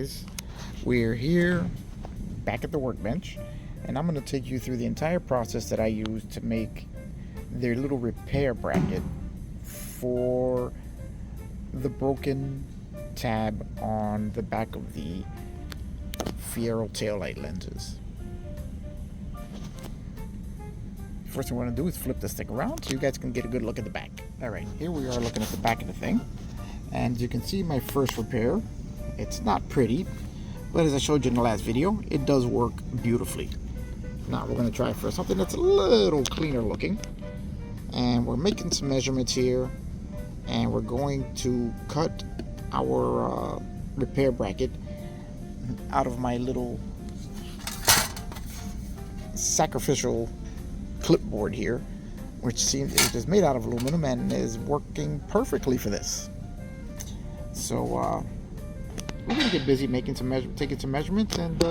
guys, we're here back at the workbench, and I'm going to take you through the entire process that I used to make their little repair bracket for the broken tab on the back of the Fiero taillight lenses. First thing we're going to do is flip this thing around so you guys can get a good look at the back. Alright, here we are looking at the back of the thing, and you can see my first repair. It's not pretty, but as I showed you in the last video, it does work beautifully. Now we're going to try for something that's a little cleaner looking, and we're making some measurements here, and we're going to cut our repair bracket out of my little sacrificial clipboard here, which is made out of aluminum and is working perfectly for this. So we're gonna get busy taking some measurements and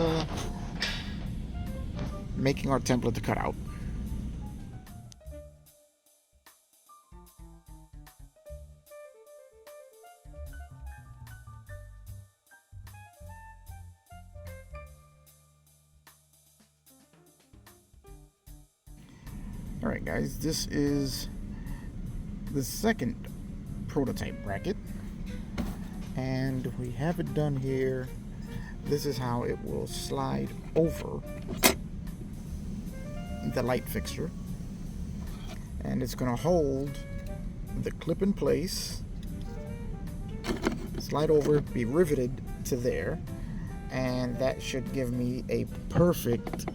making our template to cut out. Alright guys, this is the second prototype bracket, and we have it done here. This is how it will slide over the light fixture, and it's going to hold the clip in place, slide over, be riveted to there, and that should give me a perfect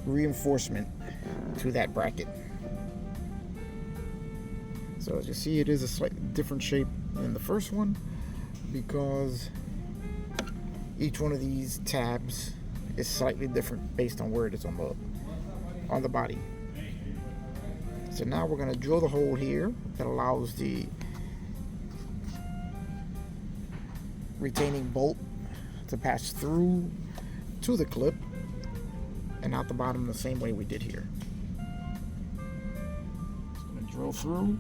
reinforcement to that bracket. So as you see, it is a slightly different shape than the first one because each one of these tabs is slightly different based on where it is on the body. So now we're going to drill the hole here that allows the retaining bolt to pass through to the clip and out the bottom the same way we did here. Just going to drill through.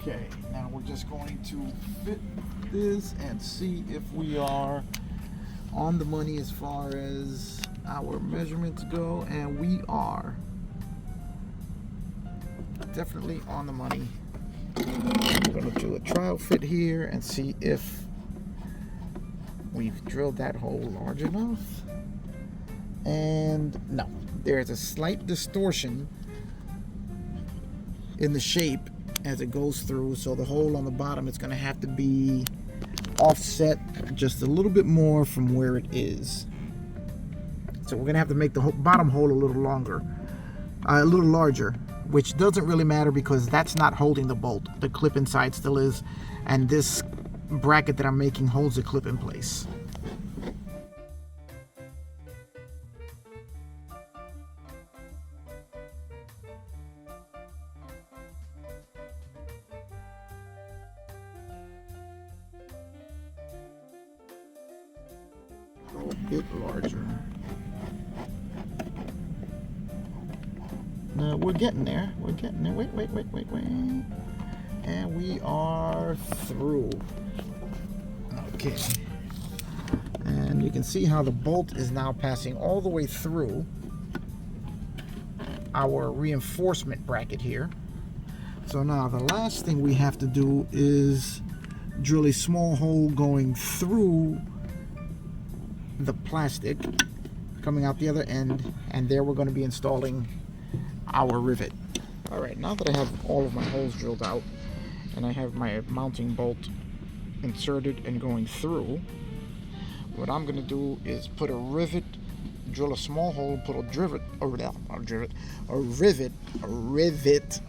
Okay, now we're just going to fit this and see if we are on the money as far as our measurements go, and we are definitely on the money. We're going to do a trial fit here and see if we've drilled that hole large enough. And no, there's a slight distortion in the shape as it goes through, so the hole on the bottom is going to have to be offset just a little bit more from where it is. So we're going to have to make the bottom hole a little larger, which doesn't really matter because that's not holding the bolt. The clip inside still is, and this bracket that I'm making holds the clip in place. A bit larger. Now we're getting there. We're getting there. Wait. And we are through. Okay. And you can see how the bolt is now passing all the way through our reinforcement bracket here. So now the last thing we have to do is drill a small hole going through the plastic coming out the other end, and there we're going to be installing our rivet. Alright, now that I have all of my holes drilled out and I have my mounting bolt inserted and going through, what I'm going to do is put a rivet, drill a small hole, put a rivet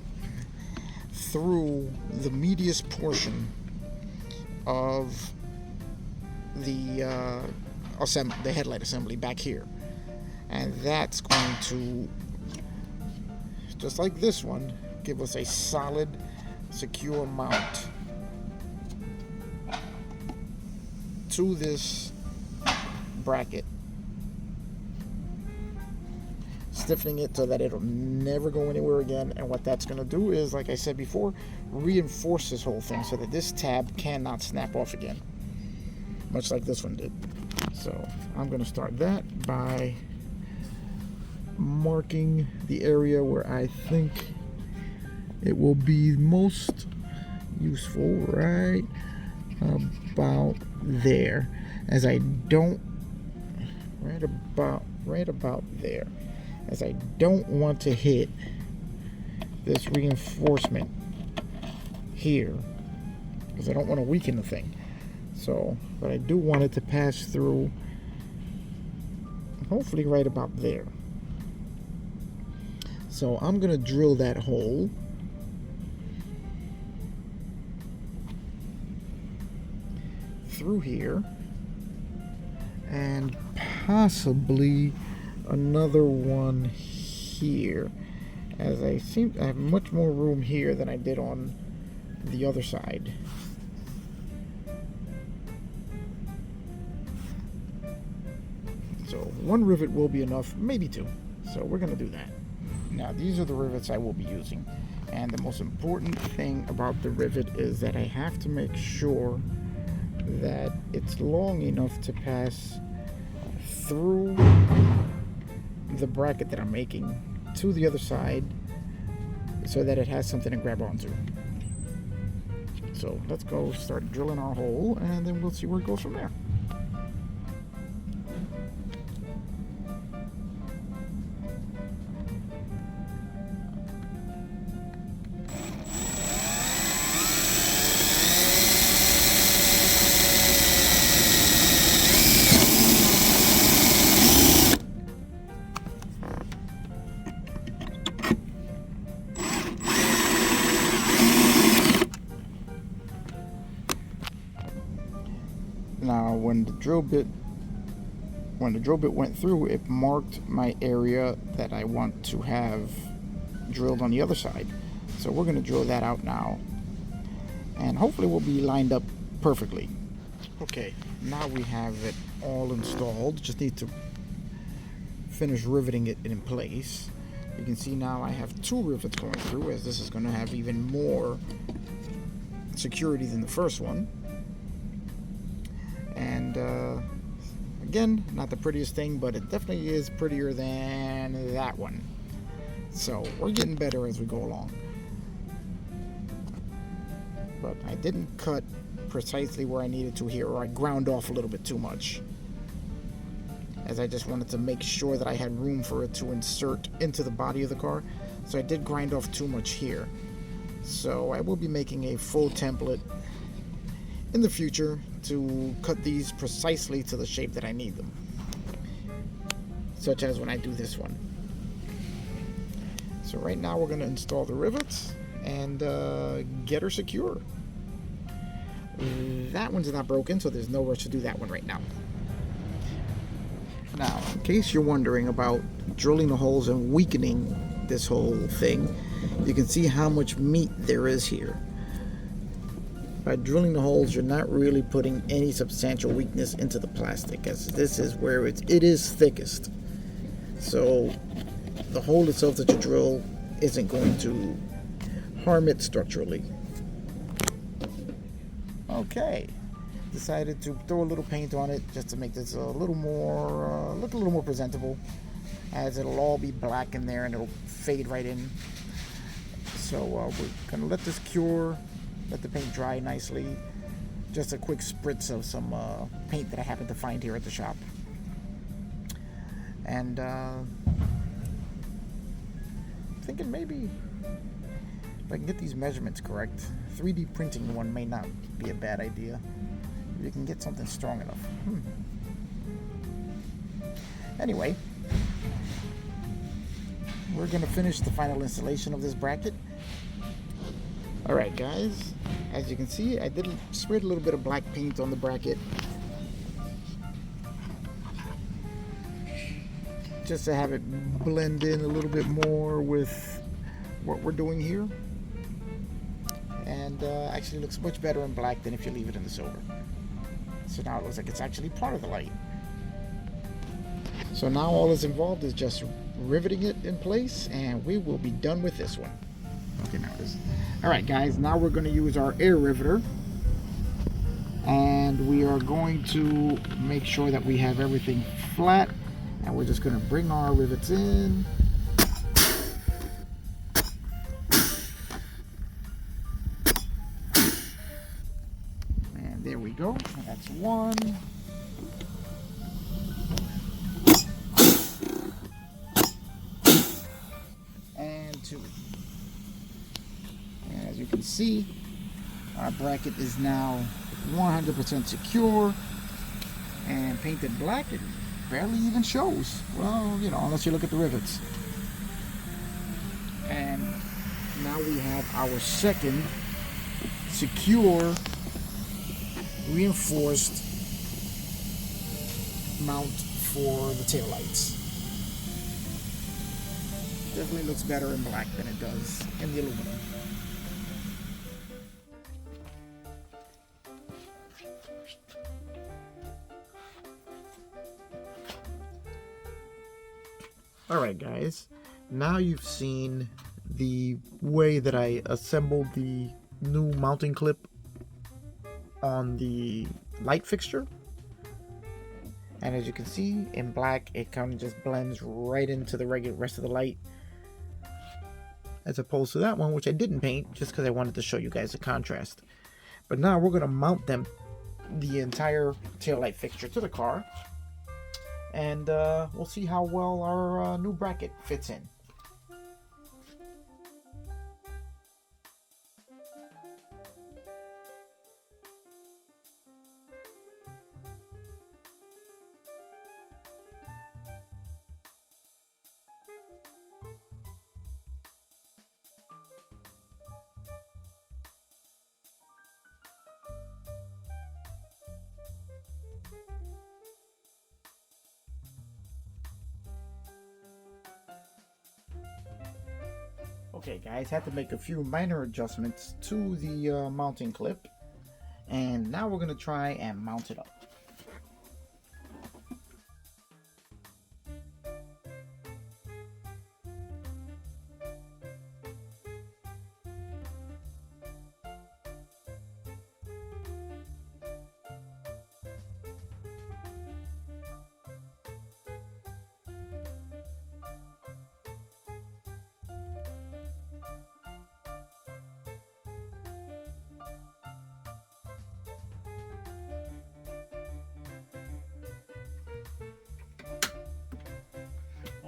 through the medius portion of the the headlight assembly back here. And that's going to, just like this one, give us a solid, secure mount to this bracket, stiffening it so that it'll never go anywhere again. And what that's going to do is, like I said before, reinforce this whole thing so that this tab cannot snap off again, much like this one did. So I'm going to start that by marking the area where I think it will be most useful, right about there, as I don't right about there, as I don't want to hit this reinforcement here, because I don't want to weaken the thing. So, but I do want it to pass through, hopefully right about there. So I'm going to drill that hole. Through here. And possibly another one here. As I seem to have much more room here than I did on the other side. So one rivet will be enough, maybe two. So we're going to do that. Now these are the rivets I will be using, and the most important thing about the rivet is that I have to make sure that it's long enough to pass through the bracket that I'm making to the other side so that it has something to grab onto. So let's go start drilling our hole, and then we'll see where it goes from there. Now, when the drill bit went through, it marked my area that I want to have drilled on the other side. So we're going to drill that out now, and hopefully we'll be lined up perfectly. Okay, now we have it all installed. Just need to finish riveting it in place. You can see now I have two rivets going through, as this is going to have even more security than the first one. And again, not the prettiest thing, but it definitely is prettier than that one. So we're getting better as we go along. But I didn't cut precisely where I needed to here, or I ground off a little bit too much, as I just wanted to make sure that I had room for it to insert into the body of the car. So I did grind off too much here. So I will be making a full template in the future to cut these precisely to the shape that I need them, such as when I do this one. So right now we're going to install the rivets and get her secure. That one's not broken, so there's no rush to do that one right now. Now, in case you're wondering about drilling the holes and weakening this whole thing, you can see how much meat there is here. By drilling the holes, you're not really putting any substantial weakness into the plastic, as this is where it is thickest. So the hole itself that you drill isn't going to harm it structurally. Okay, decided to throw a little paint on it just to make this a little more look a little more presentable, as it'll all be black in there and it'll fade right in. So we're gonna let this cure. Let the paint dry nicely. Just a quick spritz of some paint that I happened to find here at the shop. And thinking maybe if I can get these measurements correct, 3D printing one may not be a bad idea. If you can get something strong enough. Anyway, we're going to finish the final installation of this bracket. Alright guys, as you can see, I did spread a little bit of black paint on the bracket. just to have it blend in a little bit more with what we're doing here. And actually looks much better in black than if you leave it in the silver. So now it looks like it's actually part of the light. So now all that's involved is just riveting it in place, and we will be done with this one. Okay, now it is. All right, guys, now we're going to use our air riveter, and we are going to make sure that we have everything flat, and we're just going to bring our rivets in. And there we go. That's one. And two. And as you can see, our bracket is now 100% secure and painted black. It barely even shows. Well, you know, unless you look at the rivets. And now we have our second secure reinforced mount for the taillights. Definitely looks better in black than it does in the aluminum. Alright guys, now you've seen the way that I assembled the new mounting clip on the light fixture. And as you can see, in black, it kind of just blends right into the regular rest of the light, as opposed to that one, which I didn't paint just because I wanted to show you guys the contrast. But now we're going to mount the entire taillight fixture to the car, and we'll see how well our new bracket fits in. Okay guys, had to make a few minor adjustments to the mounting clip, and now we're going to try and mount it up.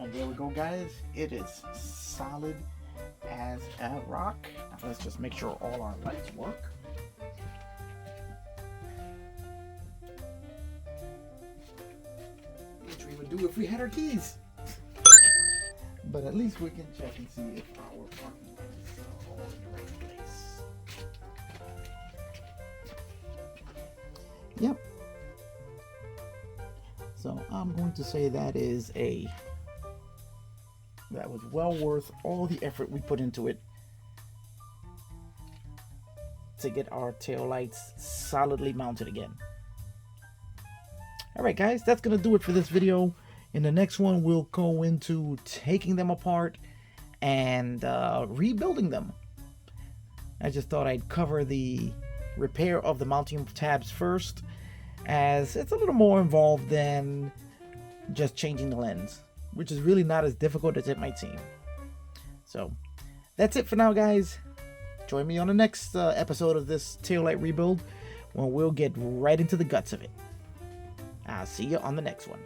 And there we go guys, it is solid as a rock. Now let's just make sure all our lights work. Which we would do if we had our keys. But at least we can check and see if our parking lights are all in the right place. Yep. So I'm going to say that was well worth all the effort we put into it to get our tail lights solidly mounted again. Alright guys, that's gonna do it for this video. In the next one, we'll go into taking them apart and rebuilding them. I just thought I'd cover the repair of the mounting tabs first, as it's a little more involved than just changing the lens, which is really not as difficult as it might seem. So that's it for now guys. Join me on the next episode of this taillight rebuild, when we'll get right into the guts of it. I'll see you on the next one.